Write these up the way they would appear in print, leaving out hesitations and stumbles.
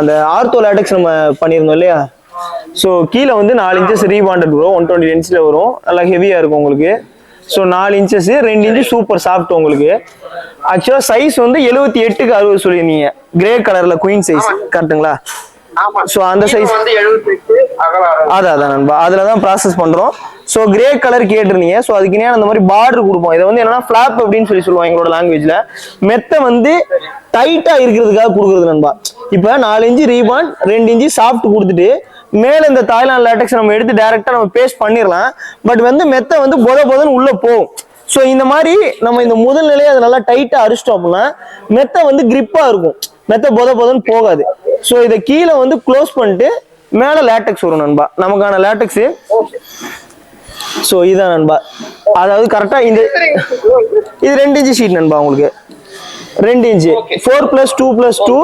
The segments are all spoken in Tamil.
அந்த ஆர்த்தோ லேட்டக்ஸ் நம்ம பண்ணியிருந்தோம் இல்லையா? ஸோ கீழே வந்து 4 இன்ச்சஸ் ரீபாண்டட் வரும், 120 இன்ச்சில் வரும், நல்லா ஹெவியாக இருக்கும் உங்களுக்கு. So 4 inches 2 inch super soft உங்களுக்கு. ஆக்சுவலாக சைஸ் வந்து 78க்கு 60 சொல்லியிருந்தீங்க, கிரே கலரில் குயின் சைஸ் கரெக்டுங்களா? ஸோ அந்த சைஸ் வந்து 78 அதான் நண்பா, அதில் தான் ப்ராசஸ் பண்ணுறோம். ஸோ கிரே கலர் கேட்டிருந்தீங்க. ஸோ அதுக்கு நேரம் அந்த மாதிரி பார்டர் கொடுப்போம். இதை வந்து என்னன்னா ஃபிளாப் அப்படின்னு சொல்லுவோம் எங்களோட லாங்குவேஜ்ல. மெத்தை வந்து டைட்டா இருக்கிறதுக்காக கொடுக்குறது நண்பா. இப்போ 4 இன்ச்சு ரீபாண்ட் 2 இன்ச்சு சாஃப்ட் கொடுத்துட்டு மேல இந்த தாய்லாந்து லேட்டக்ஸ் நம்ம எடுத்து டைரக்டா நம்ம பேஸ்ட் பண்ணிடலாம். பட் வந்து மெத்தை வந்து பொதன்னு உள்ள போகும். ஸோ இந்த மாதிரி நம்ம இந்த முதல் நிலையை அதை நல்லா டைட்டா அரிச்சிட்டோம் அப்படின்னா மெத்தை வந்து கிரிப்பா இருக்கும், மெத்தை பொதன்னு போகாது. ஸோ இதை கீழே வந்து க்ளோஸ் பண்ணிட்டு மேல லேட்டக்ஸ் வரும் நண்பா, நமக்கான லேட்டக்ஸ். ஸோ இதான் நண்பா, அதாவது கரெக்டா இது 2 இன்ச்சு ஷீட் நண்பா உங்களுக்கு, 2 இன்ச்சு 4+2+2.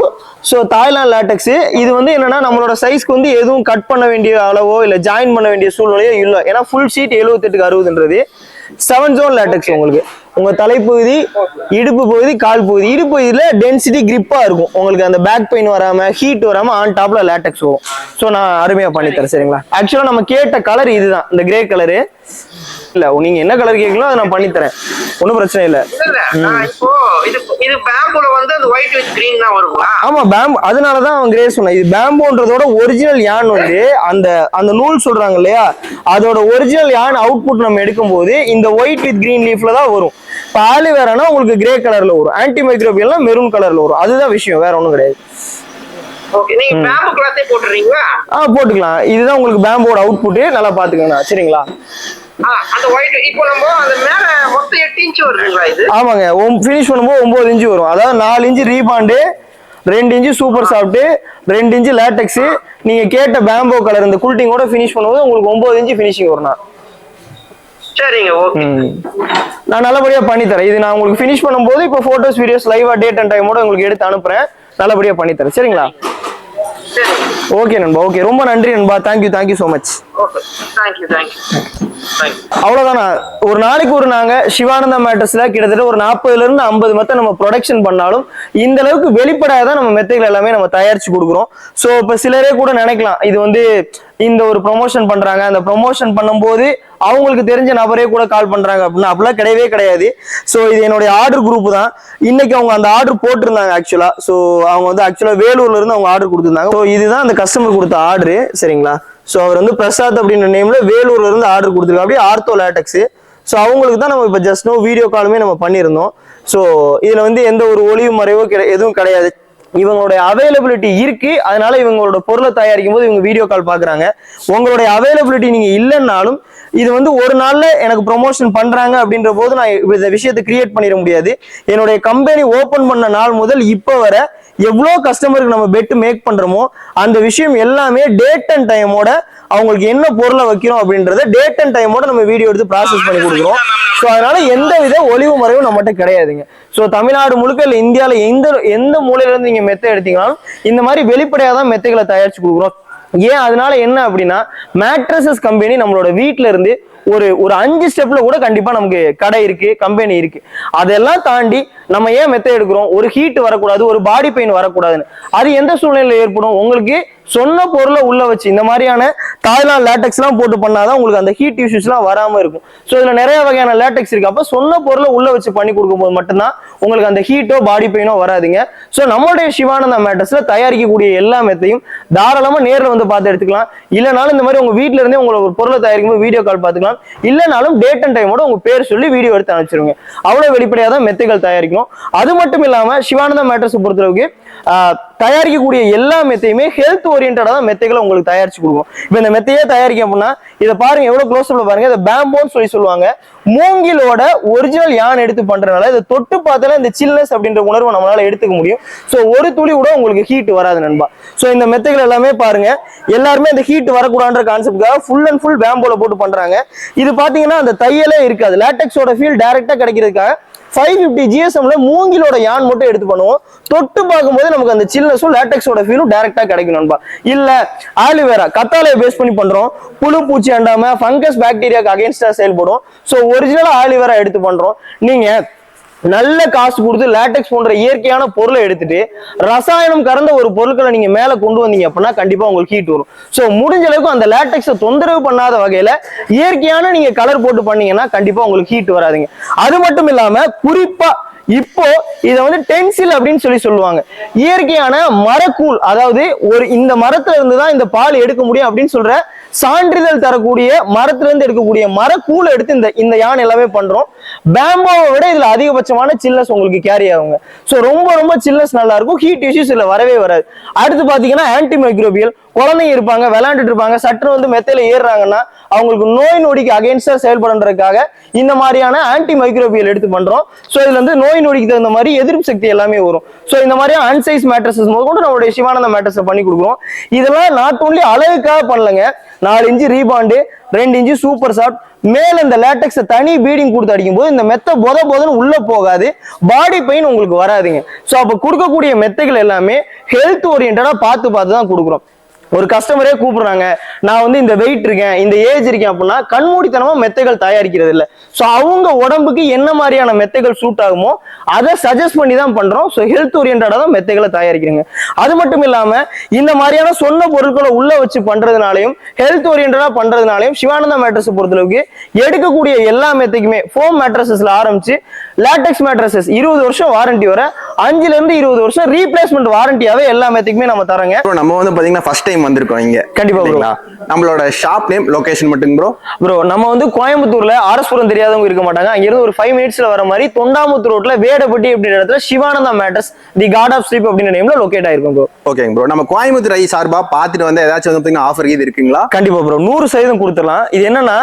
ஸோ தாய்லாந்து லேட்டக்ஸ் இது வந்து என்னன்னா நம்மளோட சைஸ்க்கு வந்து எதுவும் கட் பண்ண வேண்டிய அளவோ இல்லை ஜாயின் பண்ண வேண்டிய சூழ்நிலையோ இல்லை. ஏன்னா ஃபுல் ஷீட் 78க்கு 60ன்றது 7 ஜோன் லேட்டக்ஸ் உங்களுக்கு. உங்க தலைப்பகுதி, இடுப்பு பகுதி, கால் பகுதி. இடுப்பு பகுதியில டென்சிட்டி கிரிப்பா இருக்கும் உங்களுக்கு, அந்த பேக் பெயின் வராம ஹீட் வராம ஆன் டாப்ல லேட்டக்ஸ் வரும். ஸோ நான் அருமையா பண்ணித்தரேன் சரிங்களா? ஆக்சுவலா நம்ம கேட்ட கலர் இதுதான், இந்த கிரே கலரு. இல்ல நீங்க என்ன கலர் கேட்கலாம் அதை நான் பண்ணித்தரேன், ஒன்றும் பிரச்சனை இல்லை. இப்போ இது பேம்பூல வந்து அந்த ஒயிட் வித் கிரீன் தான் வருங்களா? ஆமா பேம்பு, அதனாலதான் அவன் கிரே சொன்னான். இது பேம்புன்றதோட ஒரிஜினல் யான் வந்து அந்த நூல் சொல்றாங்க இல்லையா, அதோட ஒரிஜினல் யான் அவுட்புட் நம்ம எடுக்கும் போது இந்த ஒயிட் வித் கிரீன் லீஃப்ல தான் வரும். இப்போ ஆலிவேரானா உங்களுக்கு கிரே கலர்ல வரும், ஆன்டி மைக்ரோபியல்னா மெரூன் கலர்ல வரும். அதுதான் விஷயம், வேற ஒன்றும் கிடையாது. ஓகே, நீங்க பேம்பு கிளாத்தே போட்டுறீங்களா? போட்டுக்கலாம். இதுதான் உங்களுக்கு பேம்போட அவுட்புட், நல்லா பாத்துக்கங்க சரிங்களா? அந்த ஒயிட் இப்போ நம்ம அந்த மேல மொத்தம் 8 இன்ச் வருதுங்களா இது? ஆமாங்க, ஃபினிஷ் பண்ணும்போது 9 இன்ச் வரும். அதாவது 4 inch rebond, 2 inch super soft, 2 inch latex. நீங்க கேட்ட பேம்போ கலர் இந்த குல்ட்டிங்கோட ஃபினிஷ் பண்ணும்போது உங்களுக்கு 9 இன்ச்சு ஃபினிஷிங் வரும். சரிங்க, ஓகே. நான் நல்லபடியா பண்ணி தரேன். இது நான் உங்களுக்கு ஃபினிஷ் பண்ணும்போது இப்போ போட்டோஸ் வீடியோஸ் லைவா டேட் அண்ட் டைமோட உங்களுக்கு எடுத்து அனுப்புறேன், நல்லபடியா பண்ணி தரேன் சரிங்களா? ஓகே நண்பா, ஓகே, ரொம்ப நன்றி நண்பா, தேங்க்யூ ஸோ மச். அவ்வளவுதானா? ஒரு நாளைக்கு நாங்க சிவானந்தா மேட்டர்ஸ்ல கிட்டத்தட்ட ஒரு 40ல இருந்து 50 மெத்தை நம்ம ப்ரொடக்ஷன் பண்ணாலும் இந்த அளவுக்கு வெளிப்படாதான் நம்ம மெத்தைகள் எல்லாமே நம்ம தயாரிச்சு கொடுக்குறோம். ஸோ இப்ப சிலரே கூட நினைக்கலாம் இது வந்து இந்த ஒரு ப்ரொமோஷன் பண்றாங்க, அந்த ப்ரொமோஷன் பண்ணும்போது அவங்களுக்கு தெரிஞ்ச நபரே கூட கால் பண்றாங்க அப்படின்னா அப்படிலாம் கிடையவே கிடையாது. ஸோ இது என்னுடைய ஆர்டர் குரூப் தான். இன்னைக்கு அவங்க அந்த ஆர்டர் போட்டிருந்தாங்க ஆக்சுவலா. ஸோ அவங்க வந்து ஆக்சுவலா வேலூர்ல இருந்து அவங்க ஆர்டர் கொடுத்துருந்தாங்க. ஸோ இதுதான் அந்த கஸ்டமர் கொடுத்த ஆர்டரு சரிங்களா? ஸோ அவர் வந்து பிரசாத் அப்படின்ற நேம்ல வேலூர்ல இருந்து ஆர்டர் கொடுத்துருக்காங்க, அப்படியே ஆர்த்தோ லேட்டக்ஸ். ஸோ அவங்களுக்கு தான் நம்ம இப்போ ஜஸ்ட் வீடியோ காலுமே நம்ம பண்ணியிருந்தோம். ஸோ இதுல வந்து எந்த ஒரு ஒளிவு மறைவோ எதுவும் கிடையாது. இவங்களுடைய அவைலபிலிட்டி இருக்கு, அதனால இவங்களோட பொருளை தயாரிக்கும் போது இவங்க வீடியோ கால் பாக்குறாங்க. உங்களுடைய அவைலபிலிட்டி நீங்க இல்லைன்னாலும் இது வந்து ஒரு நாள்ல எனக்கு ப்ரொமோஷன் பண்றாங்க அப்படின்ற போது நான் இந்த விஷயத்தை கிரியேட் பண்ணிட முடியாது. என்னுடைய கம்பெனி ஓபன் பண்ண நாள் முதல் இப்ப வர எவ்வளோ கஸ்டமருக்கு நம்ம பெட் மேக் பண்றோமோ அந்த விஷயம் எல்லாமே டேட் அண்ட் டைமோட அவங்களுக்கு என்ன பொருளை வைக்கிறோம் அப்படின்றத டேட் அண்ட் டைமோட நம்ம வீடியோ எடுத்து ப்ராசஸ் பண்ணி கொடுக்குறோம். ஸோ அதனால எந்த வித ஒளிவு மறைவும் நம்மகிட்ட கிடையாதுங்க. ஸோ தமிழ்நாடு முழுக்க இல்லை இந்தியாவில் எந்த மூலையில இருந்து நீங்க மெத்தை எடுத்தீங்கன்னாலும் இந்த மாதிரி வெளிப்படையாதான் மெத்தைகளை தயாரிச்சு கொடுக்குறோம். ஏன் அதனால என்ன அப்படின்னா மேட்ரஸஸ் கம்பெனி நம்மளோட வீட்டுல இருந்து ஒரு 5 ஸ்டெப்ல கூட கண்டிப்பா நமக்கு கடை இருக்கு, கம்பெனி இருக்கு. அதெல்லாம் தாண்டி நம்ம ஏன் மெத்தை எடுக்கிறோம்? ஒரு ஹீட் வரக்கூடாது, ஒரு பாடி பெயின் வரக்கூடாதுன்னு. அது எந்த சூழ்நிலையில ஏற்படும்? உங்களுக்கு சொன்ன பொருளை உள்ள வச்சு இந்த மாதிரியான தாய்லாந்து லேட்டக்ஸ் எல்லாம் போட்டு பண்ணாதான் உங்களுக்கு அந்த ஹீட் இஷ்யூஸ் எல்லாம் வராம இருக்கும். ஸோ இதுல நிறைய வகையான லேட்டக்ஸ் இருக்கு. அப்ப சொன்ன பொருளை உள்ள வச்சு பண்ணி கொடுக்கும் போது மட்டும்தான் உங்களுக்கு அந்த ஹீட்டோ பாடி பெயினோ வராதுங்க. ஸோ நம்மளுடைய சிவானந்தா மேட்டர்ஸ்ல தயாரிக்கக்கூடிய எல்லா மெத்தையும் தாராளமா நேரில் வந்து பார்த்து எடுத்துக்கலாம். இல்லைனாலும் இந்த மாதிரி உங்க வீட்டுல இருந்தே உங்களை ஒரு பொருளை தயாரிக்கும் போது வீடியோ கால் பார்த்துக்கலாம். இல்லைனாலும் டேட் அண்ட் டைமோட உங்க பேர் சொல்லி வீடியோ எடுத்து அனுப்பிச்சிருங்க. அவ்வளவு வெளிப்படையா தான் மெத்தைகள் தயாரிக்கணும். அது மட்டும் இல்லாம சிவானந்தா மேட்டர்ஸ் பொறுத்தளவுக்கு தயாரிக்கக்கூடிய எல்லா மெத்தையுமே ஹெல்த் ஓரியன்டா தான் மெத்தைகளை உங்களுக்கு தயாரிச்சு கொடுக்கும். இப்ப இந்த மெத்தையே தயாரிக்க அப்படின்னா இதை பாருங்க, எவ்வளவு க்ளோஸ்அப்ல பாருங்க. இதை பேம்போன்னு சொல்லுவாங்க. மூங்கிலோட ஒரிஜினல் யான் எடுத்து பண்றதுனால இதை தொட்டு பார்த்தால இந்த சில்னஸ் அப்படின்ற உணர்வை நம்மளால எடுத்துக்க முடியும். ஸோ ஒரு துளி கூட உங்களுக்கு ஹீட் வராது நண்பா. ஸோ இந்த மெத்தைகள் எல்லாமே பாருங்க, எல்லாருமே இந்த ஹீட் வரக்கூடாதுன்ற கான்செப்ட்காக ஃபுல் அண்ட் ஃபுல் பேம்போல போட்டு பண்றாங்க. இது பாத்தீங்கன்னா அந்த தையலே இருக்காது, லேட்டக்ஸோட ஃபீல் டைரக்டா கிடைக்கிறதுக்காக 550 GSMல மூங்கிலோட யான் மட்டும் எடுத்து பண்ணுவோம். தொட்டு பார்க்கும்போது நமக்கு அந்த சில்னஸும் லேட்டக்ஸோட ஃபீலும் டைரக்டா கிடைக்கும் நண்பா. இல்ல ஆலிவேரா கத்தாழையை பேஸ் பண்ணி பண்றோம், புழு பூச்சி அண்டாம ஃபங்கஸ் பாக்டீரியாக்கு அகைன்ஸ்டா செயல்படும். ஸோ ஒரிஜினலா ஆலிவேரா எடுத்து பண்றோம். நீங்க நல்ல காசு கொடுத்து லேட்டெக்ஸ் போன்ற இயற்கையான பொருளை எடுத்துட்டு ரசாயனம் கறந்த ஒரு பொருட்களை நீங்க மேல கொண்டு வந்தீங்க அப்படின்னா கண்டிப்பா உங்களுக்கு ஹீட் வரும். சோ முடிஞ்ச அளவுக்கு அந்த லேட்டெக்ஸை தொந்தரவு பண்ணாத வகையில இயற்கையான நீங்க கலர் போட்டு பண்ணீங்கன்னா கண்டிப்பா உங்களுக்கு ஹீட் வராதுங்க. அது மட்டும் இல்லாம குறிப்பா இப்போ இத வந்து டென்சில் அப்படின்னு சொல்லுவாங்க. இயற்கையான மரக்கூழ், அதாவது இந்த மரத்துல இருந்து தான் இந்த பால் எடுக்க முடியும் அப்படின்னு சொல்ற சான்றிதழ் தரக்கூடிய மரத்துல இருந்து எடுக்கக்கூடிய மரக்கூழ் எடுத்து இந்த யான் எல்லாமே பண்றோம். பேம்போவை விட இதுல அதிகபட்சமான சில்னஸ் உங்களுக்கு கேரி ஆகுங்க. ஸோ ரொம்ப ரொம்ப சில்னஸ் நல்லா இருக்கும். ஹீட் இஷ்யூஸ் இதுல வரவே வராது. அடுத்து பாத்தீங்கன்னா ஆன்டி மைக்ரோபியல். குழந்தைங்க இருப்பாங்க, விளையாண்டுட்டு இருப்பாங்க, சற்று வந்து மெத்தையில ஏறுறாங்கன்னா அவங்களுக்கு நோய் நொடிக்கு அகைன்ஸ்டா செயல்படுறதுக்காக இந்த மாதிரியான ஆன்டி மைக்ரோபியல் எடுத்து பண்றோம். ஸோ இதுல வந்து நோய் நொடிக்கு தகுந்த மாதிரி எதிர்ப்பு சக்தி எல்லாமே வரும். ஸோ இந்த மாதிரி அன்சைஸ் மேட்ரஸஸ் முதற்கொண்டு நம்மளுடைய சிவானந்தா மேட்ரஸை பண்ணி கொடுக்குறோம். இதெல்லாம் நாட் ஓன்லி அழகுக்காக பண்ணலங்க. 4 இன்ச்சு ரீபாண்டு, 2 இன்ச்சு சூப்பர் சாஃப்ட், மேல இந்த லேட்டெக்ஸ் தனி பீடிங் கொடுத்து அடிக்கும் போது இந்த மெத்தை போதன்னு உள்ள போகாது, பாடி பெயின் உங்களுக்கு வராதுங்க. ஸோ அப்ப கொடுக்கக்கூடிய மெத்தைகள் எல்லாமே ஹெல்த் ஓரியன்டா பார்த்து தான் கொடுக்குறோம். ஒரு கஸ்டமரே கூப்பிடுறாங்க, நான் வந்து இந்த வெயிட் இருக்கேன், இந்த ஏஜ் இருக்கேன் அப்படின்னா கண்மூடித்தனமா மெத்தைகள் தயாரிக்கிறது இல்லை. ஸோ அவங்க உடம்புக்கு என்ன மாதிரியான மெத்தைகள் சூட் ஆகுமோ அதை சஜஸ்ட் பண்ணி தான் பண்றோம். ஸோ ஹெல்த் ஓரியன்டா தான் மெத்தைகளை தயாரிக்கிறீங்க. அது மட்டும் இல்லாம இந்த மாதிரியான சொன்ன பொருட்களை உள்ள வச்சு பண்றதுனாலையும் ஹெல்த் ஓரியன்டா பண்றதுனாலையும் சிவானந்தா மேட்ரஸ் பொறுத்தளவுக்கு எடுக்கக்கூடிய எல்லா மெத்தைக்குமே ஃபோம் மேட்ரஸஸ்ல ஆரம்பிச்சு லேட்டெக்ஸ் மேட்ரஸஸ் 20 வருஷம் வாரண்டி வர 5 இருந்து 20 வருஷம் ரீப்ளேஸ்மெண்ட் வாரண்டியாவே எல்லா மெத்தைக்குமே நம்ம தரோங்க. நம்ம வந்து பாத்தீங்கன்னா ஃபர்ஸ்ட் டைம் வந்திருக்கோம் இங்க. கண்டிப்பா. நம்மளோட ஷாப் நேம், லொகேஷன் மட்டும் ப்ரோ நம்ம வந்து கோயம்புத்தூர்ல ஆர்எஸ்புரம் தெரியாதவங்க இருக்க மாட்டாங்க. அங்க இருந்து ஒரு 5 மினிட்ஸ்ல வர மாதிரி தொண்டாமுத்தூர் ரோட்ல வேடப்பட்டி அப்படின்ற இடத்துல Sivananda mattress the god of sleep அப்படின்ற நேம்ல லொகேட் ஆயிருக்கும் ப்ரோ. ஓகேங்க ப்ரோ. நம்ம கோயம்புத்தூர் சார்பா பாத்துட்டு வந்து ஏதாச்சும் வந்து ஆஃபர் இது இருக்குங்களா? கண்டிப்பா ப்ரோ, 100% கொடுத்துடலாம். இது என்னன்னா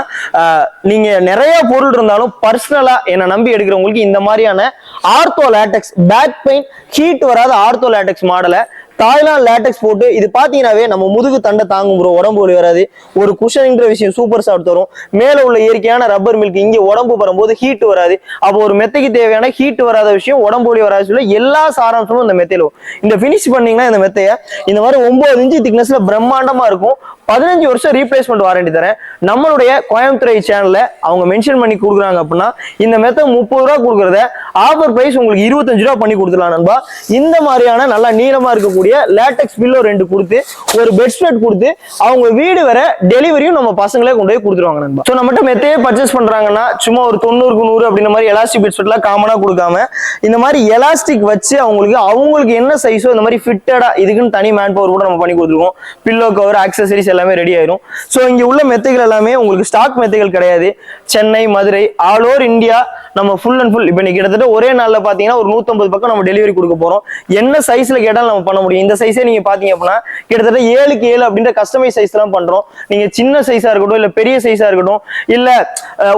நீங்க நிறைய பொருள் இருந்தாலும் பர்சனலா என்ன நம்பி எடுக்கிறவங்களுக்கு இந்த மாதிரியான ortho latex back pain heat வராத ஆர்த்தோ லேட்டெக்ஸ் மாடலை தாய்லாந்து லேட்டெக்ஸ் போட்டு இது பாத்தீங்கன்னாவே நம்ம முதுகு தண்டை தாங்கும் ப்ரோ, உடம்பு வலி வராது. ஒரு குஷன்ங்கிற விஷயம் சூப்பர் சாஃப்ட் தரும். மேல உள்ள இயற்கையான ரப்பர் மில்க் இங்க உடம்பு வரும்போது ஹீட் வராது. அப்போ ஒரு மெத்தைக்கு தேவையான ஹீட் வராத விஷயம், உடம்பு வலி வராது சொல்ல எல்லா சாராம்சமும் இந்த மெத்தையில இந்த பினிஷ் பண்ணீங்கன்னா இந்த மெத்தைய இந்த மாதிரி 9 இன்ச்சு திக்னஸ்ல பிரம்மாண்டமா இருக்கும். 15 வருஷம் ரீப்ளேஸ்மெண்ட் வாரண்டி தரேன். நம்மளுடைய கோயம்புத்தூர் சேனல்ல அவங்க மென்ஷன் பண்ணி கொடுக்குறாங்க அப்படின்னா இந்த மெத்தை 30 ரூபா கொடுக்குறத ஆஃபர் பிரைஸ் உங்களுக்கு 25 ரூபா பண்ணி கொடுத்துலாம் நண்பா. இந்த மாதிரியான நல்லா நீளமா இருக்கக்கூடிய லேட்டெக்ஸ் பில்லோ 2 கொடுத்து ஒரு பெட் ஸ்ப்ரெட் கொடுத்து அவங்க வீடு வர டெலிவரியும் நம்ம பசங்களே கொண்டு போய் கொடுத்துருவாங்க நண்பா. ஸோ நம்மகிட்ட மெத்தையே பர்ச்சேஸ் பண்றாங்கன்னா சும்மா ஒரு 90க்கு 100 அப்படின்ற மாதிரி எலாஸ்டிக் பெட் ஸ்ப்ரெட்லாம் காமனா கொடுக்காம இந்த மாதிரி எலாஸ்டிக் வச்சு அவங்களுக்கு என்ன சைஸோ இந்த மாதிரி ஃபிட்டடா இதுக்குன்னு தனி மேன் பவர் கூட நம்ம பண்ணி கொடுத்துருவோம். பில்லோ கவர், ஆக்சசரிஸ் எல்லாமே ரெடி ஆயிரும். சோ இங்க உள்ள மெத்தைகள் எல்லாமே உங்களுக்கு ஸ்டாக் மெத்தைகள் கிடையாது. Chennai, Madurai, all over India நம்ம ஃபுல் அண்ட் ஃபுல் இப்ப கிட்டத்தட்ட ஒரே நாள்ல பாத்தீங்கன்னா ஒரு 150 பக்கம் நம்ம டெலிவரி கொடுக்க போறோம். என்ன சைஸ்ல கேட்டாலும் நம்ம பண்ண முடியும். இந்த சைஸே நீங்க பாத்தீங்க அப்படின்னா கிட்டத்தட்ட 7க்கு 7 அப்படின்ற கஸ்டமைஸ் சைஸ் எல்லாம் பண்றோம். நீங்க சின்ன சைஸா இருக்கட்டும், இல்ல பெரிய சைஸா இருக்கட்டும், இல்ல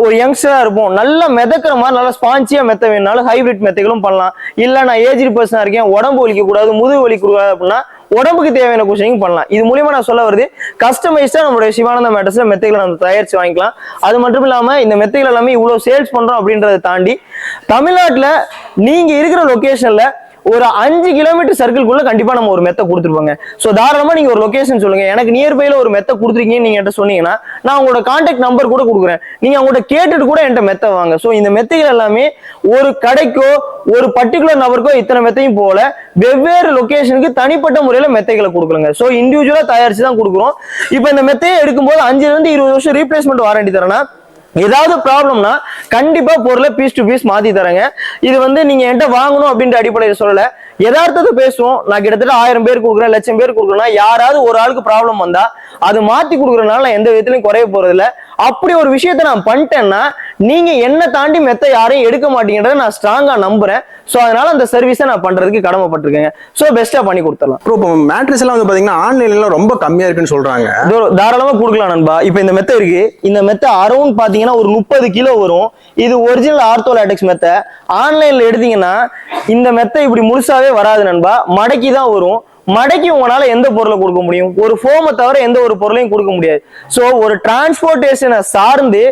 ஒரு யங்ஸ்டரா இருப்போம், நல்லா மிதக்கிற மாதிரி நல்லா ஸ்பான்சியா மெத்த வேணாலும் ஹைபிரிட் மெத்தைகளும் பண்ணலாம். இல்ல நான் ஏஜ்டு பர்சனா இருக்கேன், உடம்பு வலிக்க கூடாது, முதுகு வலிக்க கூடாது அப்படின்னா உடம்புக்கு தேவையான குஷனிங் பண்ணலாம். இது மூலியமா நான் சொல்ல வருது கஸ்டமைஸ்டா நம்மளுடைய சிவானந்தா மேட்டர்ஸ்ல மெத்தைகளை நம்ம தயாரிச்சு வாங்கிக்கலாம். அது மட்டும் இல்லாம இந்த மெத்தைகள் எல்லாமே இவ்வளவு சேல்ஸ் பண்றோம் அப்படின்றத தாண்டி தமிழ்நாட்டுல நீங்க இருக்கிற லொகேஷன்ல ஒரு 5 கிலோமீட்டர் சர்க்கிள்குள்ள கண்டிப்பா நம்ம ஒரு மெத்தை கொடுத்துருப்பாங்க. சோ தாராளமா நீங்க ஒரு லொகேஷன் சொல்லுங்க, எனக்கு நியர்பைல ஒரு மெத்தை கொடுத்துருக்கீங்கன்னு நீங்க என்கிட்ட சொன்னீங்கன்னா நான் உங்களோட கான்டாக்ட் நம்பர் கூட கொடுக்குறேன். நீங்க அவங்கள்ட்ட கேட்டுட்டு கூட என்கிட்ட மெத்தை வாங்க. சோ இந்த மெத்தைகள் எல்லாமே ஒரு கடைக்கோ ஒரு பர்டிகுலர் நபருக்கோ இத்தனை மெத்தையும் போல வெவ்வேறு லொகேஷனுக்கு தனிப்பட்ட முறையில மெத்தைகளை கொடுக்குறோங்க. சோ இண்டிவிஜுவலா தயாரிச்சு தான் கொடுக்குறோம். இப்போ இந்த மெத்தையை எடுக்கும்போது 5 இருந்து 20 வருஷம் ரீப்ளேஸ்மெண்ட் வாரண்டி தரேன்னா ஏதாவது ப்ராப்ளம்னா கண்டிப்பா பொருளை பீஸ் டு பீஸ் மாத்தி தரேங்க. இது வந்து நீங்க என்கிட்ட வாங்கணும் அப்படின்ற அடிப்படையில் சொல்லல, யதார்த்தத்தை பேசுவோம். நான் கிட்டத்தட்ட 1000 பேர் கொடுக்குறேன், 1,00,000 பேர் கொடுக்குறேன்னா யாராவது ஒரு ஆளுக்கு ப்ராப்ளம் வந்தா அது மாத்தி கொடுக்குறதுனால நான் எந்த விதத்திலையும் குறைய போறது இல்லை. அப்படி ஒரு விஷயத்த நான் பண்ணிட்டேன்னா நீங்க என்ன தாண்டி மெத்த யாரையும் எடுக்க மாட்டீங்கன்றத நான் ஸ்ட்ராங்கா நம்புறேன். சோ அதனால அந்த சர்வீஸை நான் பண்றதுக்கு கடமைப்பட்டிருக்கேன். சோ பெஸ்டா பண்ணி கொடுத்துடலாம். இப்போ மேட்ரஸ் எல்லாம் வந்து பாத்தீங்கன்னா ஆன்லைன்ல ரொம்ப கம்மியா இருக்குன்னு சொல்றாங்க. தாராளமா கொடுக்கலாம் நண்பா. இப்ப இந்த மெத்த இருக்கு, இந்த மெத்த அரௌண்ட் பாத்தீங்கன்னா ஒரு 30 கிலோ வரும். இது ஒரிஜினல் ஆர்த்தோ லேட்டெக்ஸ் மெத்த. ஆன்லைன்ல எடுத்தீங்கன்னா இந்த மெத்த இப்படி முழுசாவே வராது நண்பா, மடக்கி தான் வரும். மடக்கி உங்களால எந்த பொருளை கொடுக்க முடியும்? ஒரு ஃபோமை தவிர எந்த ஒரு பொருளையும் கொடுக்க முடியாது. ஸோ ஒரு டிரான்ஸ்போர்ட்டேஷனை சார்ந்து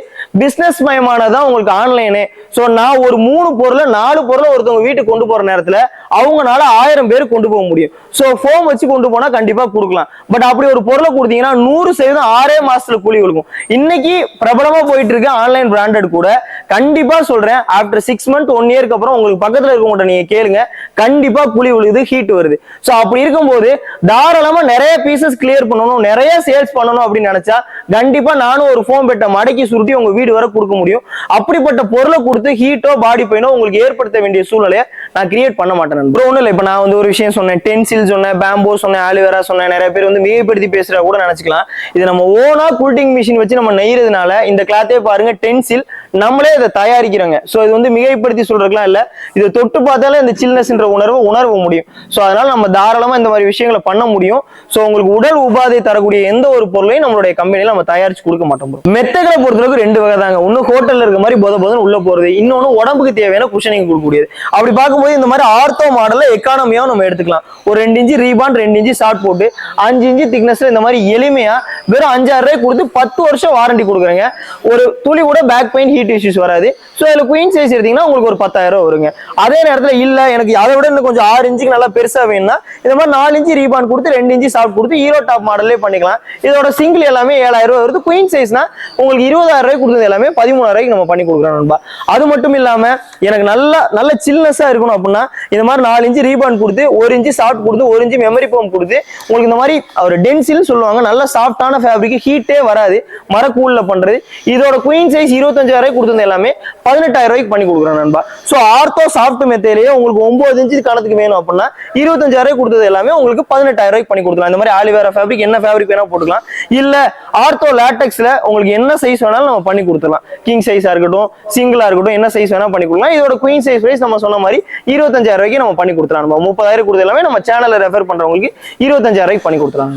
பிசினஸ் மயமானதான் உங்களுக்கு ஆன்லைனு. ஸோ நான் ஒரு 3 பொருளை 4 பொருளை ஒருத்தவங்க வீட்டுக்கு கொண்டு போற நேரத்துல அவங்களால 1000 பேர் கொண்டு போக முடியும். ஸோ ஃபோம் வச்சு கொண்டு போனா கண்டிப்பா கொடுக்கலாம். பட் அப்படி ஒரு பொருளை கொடுத்தீங்கன்னா 100% 6 மாசத்துல கூலி கொடுக்கும். இன்னைக்கு பிரபலமா போயிட்டு இருக்க ஆன்லைன் பிராண்டட் கூட கண்டிப்பா சொல்றேன், ஆஃப்டர் 6 months 1 yearக்கு அப்புறம் உங்களுக்கு பக்கத்துல இருக்கவங்க நீங்க கேளுங்க, கண்டிப்பா கூலி விழுகுது, ஹீட் வருது. ஸோ அப்படி இருக்கும்போது தாராளமா நிறைய பீசஸ் கிளியர் பண்ணணும், நிறைய சேல்ஸ் பண்ணணும் அப்படின்னு நினைச்சா கண்டிப்பா நானும் ஒரு ஃபோம் பெட்டை மடக்கி சுருட்டி உங்க வீடு வரை கொடுக்க முடியும். அப்படிப்பட்ட பொருளை கொடுத்து ஹீட்டோ பாடி பெயினோ உங்களுக்கு ஏற்படுத்த வேண்டிய சூழ்நிலையை நான் கிரியேட் பண்ண மாட்டேன். ஒன்றும் இல்லை, இப்போ நான் வந்து ஒரு விஷயம் சொன்னேன், டென்சில் சொன்னேன், பேம்போ சொன்னேன், ஆலிவேரா சொன்னேன். நிறைய பேர் வந்து மிகைப்படுத்தி பேசுறா கூட நினைச்சுக்கலாம். இது நம்ம ஓனா கூல்டிங் மிஷின் வச்சு நம்ம நெய்யறதுனால இந்த கிளாத்தே பாருங்க டென்சில் நம்மளே இதை தயாரிக்கிறாங்க. ஸோ இது வந்து மிகைப்படுத்தி சொல்றதுலாம் இல்லை, இதை தொட்டு பார்த்தாலே இந்த சில்னஸ்ன்ற உணர்வு முடியும். ஸோ அதனால நம்ம தாராளமா இந்த மாதிரி விஷயங்களை பண்ண முடியும். ஸோ உங்களுக்கு உடல் உபாதை தரக்கூடிய எந்த ஒரு பொருளையும் நம்மளுடைய கம்பெனியில நம்ம தயாரிச்சு கொடுக்க மாட்டோம். மெத்தைகளை பொறுத்தளவுக்கு 2 வகை தாங்க. ஒன்னு ஹோட்டல்ல இருக்க மாதிரி போதும் உள்ள போறது, இன்னொன்னு உடம்புக்கு தேவையான குஷனிங் கொடுக்கக்கூடியது. அப்படி பார்க்கும்போது இந்த மாதிரி ஆர்த்தோ மாடல்ல எக்கானமியா நம்ம எடுத்துக்கலாம். ஒரு 2 இன்ச்சு ரீபான், 2 இன்ச்சு ஷார்ட் போட்டு 5 இன்ச்சு திக்னஸ்ல இந்த மாதிரி எளிமையா வெறும் 5000 ரூபாய் கொடுத்து 10 வருஷம் வாரண்டி கொடுக்குறேங்க. ஒரு துளி கூட பேக் பெயின் ஹீட் இஷ்யூஸ் வராது. ஸோ இதுல குயின் சைஸ் எடுத்தீங்கன்னா உங்களுக்கு ஒரு 10,000 ரூபாய் வருங்க. அதே நேரத்தில் இல்ல எனக்கு அதை விட இன்னும் கொஞ்சம் 6 இன்ச்சுக்கு நல்லா பெருசா வேணும்னா இந்த மாதிரி 4 இன்ச்சு ரீபான் கொடுத்து 2 இன்ச்சு ஷார்ட் கொடுத்து ஹீரோ டாப் மாடல்லே பண்ணிக்கலாம். இதோட சிங்கிள் எல்லாமே 7000 ரூபாய் வருது. குயின் சைஸ்னா உங்களுக்கு 20,000 ரூபாய் கொடுத்தது எல்லாமே 13,000 ரூபாய்க்கு நம்ம பண்ணி கொடுக்குறோம் நண்பா. அது மட்டும் இல்லாம எனக்கு நல்ல சில்னஸா இருக்கணும் அப்படின்னா இந்த மாதிரி 4 இன்ச்சு ரீபான் கொடுத்து 1 இன்ச்சு ஷார்ட் கொடுத்து 1 இன்ச்சு மெமரி ஃபோம் கொடுத்து உங்களுக்கு இந்த மாதிரி ஒரு டென்சில் சொல்லுவாங்க, நல்ல சாஃப்டான ஃபேப்ரிக், ஹீட்டே வராது, மரக்கூல்ல பண்றது. இதோட குயின் சைஸ் 25,000 ரூபாய் கொடுத்தது எல்லாமே 18,000 ரூபாய்க்கு பண்ணி கொடுக்குறோம் நண்பா. ஸோ ஆர்த்தோ சாஃப்ட் மெத்தேலையே உங்களுக்கு 9 இன்ச்சு கணத்துக்கு வேணும் அப்படின்னா 25,000 ரூபாய் கொடுத்தது எல்லாமே உங்களுக்கு 18,000 ரூபாய்க்கு பண்ணி கொடுக்கலாம். இந்த மாதிரி ஆலிவேரா ஃபேப்ரிக் என்ன ஃபேப்ரிக் வேணா போட்டுக்கலாம். இல்ல ஆர்த்தோ லேட்டெக்ஸ்ல உங்களுக்கு என்ன சைஸ் வேணாலும் நம்ம பண்ணி கொடுத்துடலாம். கிங் சைஸா இருக்கட்டும், சிங்கிளா இருக்கட்டும், என்ன சைஸ் வேணா பண்ணி கொடுக்கலாம். இதோட குயின் சைஸ் பிரைஸ் நம்ம சொன்ன மாதிரி 25,000 ரூபாய்க்கு நம்ம பண்ணி கொடுத்துலாம். நம்ம 30,000 கொடுத்து எல்லாமே நம்ம சேனல்ல ரெஃபர் பண்றவங்களுக்கு 25,000 ரூபாய்க்கு பண்ணி கொடுத்துலாம்.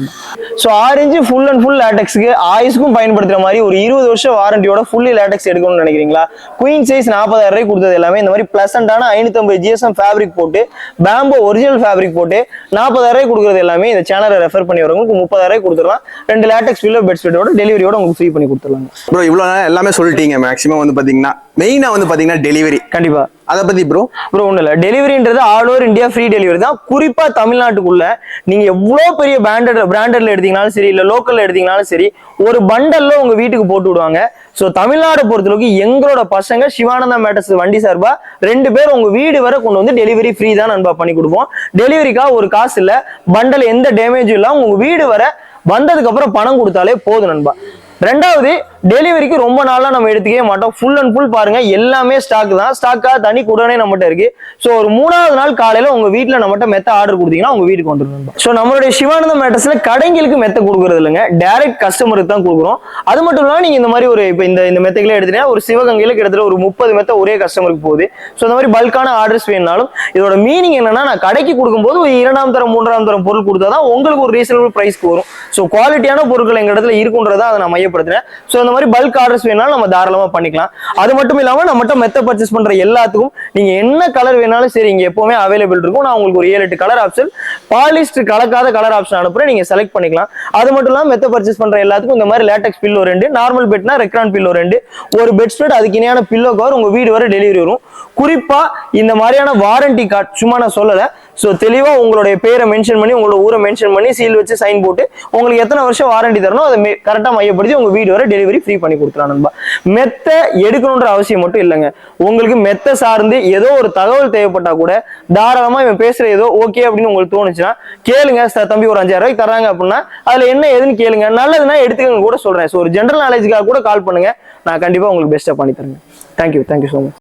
So 6 inch full and full லேட்டெக்ஸ்க்கு ஆயுஸ்க்கும் பயன்படுத்துற மாதிரி ஒரு 20 வருஷம் வாரண்டியோட ஃபுல்லி லேட்டெக்ஸ் எடுக்கணும்னு நினைக்கிறீங்களா? குயின் சைஸ் 40,000 ரூபாய் கொடுத்தது எல்லாமே இந்த மாதிரி பிளசண்டான 550 GSM ஃபேப்ரிக் போட்டு பேம்போ ஒரிஜினல் ஃபேப்ரிக் போட்டு 40,000 ரூபாய் கொடுக்குறது எல்லாமே இந்த சேனலை ரெஃபர் பண்ணி வரவங்களுக்கு 30,000 ரூபாய் கொடுத்துடலாம். 2 லேட்டெக்ஸ் பில்லோ பெட் ஸ்பெட்டோட டெலிவரியோட உங்களுக்கு ஃப்ரீ பண்ணி கொடுத்துடலாம். ப்ரோ இவ்வளவு எல்லாமே சொல்லிட்டீங்க. மேக்ஸிமம் வந்து பாத்தீங்கன்னா மெயினா வந்து பாத்தீங்கன்னா டெலிவரி கண்டிப்பா அதை பத்தி ப்ரோ ஒண்ணும் இல்ல, டெலிவரின்றது all over India free delivery தான். குறிப்பா தமிழ்நாட்டுக்குள்ள நீங்க எவ்வளவு பெரிய பிராண்டட்ல எடுத்தீங்கனாலும் சரி, இல்ல லோக்கல்ல எடுத்தீங்கனாலும் சரி, ஒரு பண்டல்ல உங்க வீட்டுக்கு போட்டு விடுவாங்க. சோ தமிழ்நாடு பொறுத்தளவுக்கு எங்களோட பசங்க சிவானந்தா மேட்டர்ஸ் வண்டி சார்பா 2 பேர் உங்க வீடு வரை கொண்டு வந்து டெலிவரி ஃப்ரீ தான் நண்பா பண்ணி கொடுப்போம். டெலிவரிக்காக ஒரு காசு இல்ல, பண்டல் எந்த டேமேஜும் இல்லாம உங்க வீடு வரை வந்ததுக்கு அப்புறம் பணம் கொடுத்தாலே போதும் நண்பா. 2வது டெலிவரிக்கு ரொம்ப நாளா நம்ம எடுத்துக்கவே மாட்டோம். ஃபுல் அண்ட் ஃபுல் பாருங்க எல்லாமே ஸ்டாக் தான். ஸ்டாக்கா தனி குடனே நம்மகிட்ட இருக்கு. ஸோ ஒரு 3வது நாள் காலையில உங்க வீட்டுல நம்மகிட்ட மெத்த ஆர்டர் கொடுத்தீங்கன்னா உங்க வீட்டுக்கு வந்துடும். ஸோ நம்மளுடைய சிவானந்த மேட்டர்ஸ்ல கடைங்களுக்கு மெத்த கொடுக்கறது இல்லைங்க, டைரக்ட் கஸ்டமருக்கு தான் கொடுக்குறோம். அது மட்டும் இல்லாம நீங்க இந்த மாதிரி ஒரு இப்போ இந்த மெத்தைகளே எடுத்தீங்கன்னா ஒரு சிவகங்கையில கிட்டத்தட்ட ஒரு 30 மெத்த ஒரே கஸ்டமருக்கு போகுது. ஸோ இந்த மாதிரி பல்கான ஆர்டர்ஸ் வேணும்னாலும் இதோட மீனிங் என்னன்னா, நான் கடைக்கு கொடுக்கும்போது ஒரு 2ஆம் தரம் 3ஆம் தரம் பொருள் கொடுத்தாதான் உங்களுக்கு ஒரு ரீசனபிள் பிரைஸ்க்கு வரும். ஸோ குவாலிட்டியான பொருட்கள் எங்க இடத்துல இருக்குன்றதை அதை நான் மையப்படுத்துறேன். ஸோ இந்த மாதிரி பல்க் ஆர்டர்ஸ் வேணாலும் நம்ம தாராளமா பண்ணிக்கலாம். அது மட்டும் இல்லாம நம்மகிட்ட மெத்த பர்ச்சேஸ் பண்ற எல்லாத்துக்கும் நீங்க என்ன கலர் வேணாலும் சரி இங்க எப்பவுமே அவைலபிள் இருக்கும். நான் உங்களுக்கு ஒரு 7-8 கலர் ஆப்ஷன், பாலிஸ்ட் கலக்காத கலர் ஆப்ஷன் அனுப்புறேன், நீங்க செலக்ட் பண்ணிக்கலாம். அது மட்டும் இல்லாம மெத்த பர்ச்சேஸ் பண்ற எல்லாத்துக்கும் இந்த மாதிரி லேட்டெக்ஸ் பில்லோ 2, நார்மல் பெட்னா ரெக்ரான் பில்லோ 2, ஒரு பெட் ஸ்ப்ரெட் அதுக்கு இணையான பில்லோ கவர் உங்க வீடு வரை டெலிவரி வரும். குறிப்பா இந்த மாதிரியான வாரண்டி கார்டு சும்மா நான் சொல்லல. ஸோ தெளிவா உங்களுடைய பேரை மென்ஷன் பண்ணி உங்களோட ஊரை மென்ஷன் பண்ணி சீல் வச்சு சைன் போட்டு உங்களுக்கு எத்தனை வருஷம் வாரண்டி தரணும் அதை கரெக்டா மையப்படுத்தி உங்க வீடு வரை டெலிவரி ஃப்ரீ பண்ணி கொடுக்கலாம் நண்பா. மெத்த எடுக்கணுன்ற அவசியம் மட்டும் இல்லைங்க. உங்களுக்கு மெத்த சார்ந்து ஏதோ ஒரு தகவல் தேவைப்பட்டா கூட தாராளமா இவன் பேசுற ஏதோ ஓகே அப்படின்னு உங்களுக்கு தோணுச்சுன்னா கேளுங்க. தம்பி ஒரு 5000 ரூபாய்க்கு தராங்க அப்படின்னா அதுல என்ன ஏதுன்னு கேளுங்க. நல்லதுன்னா எடுத்துக்கங்க கூட சொல்றேன். ஸோ ஒரு ஜென்ரல் நாலேஜுக்காக கூட கால் பண்ணுங்க, நான் கண்டிப்பா உங்களுக்கு பெஸ்டா பண்ணி தரேன். Thank you so much.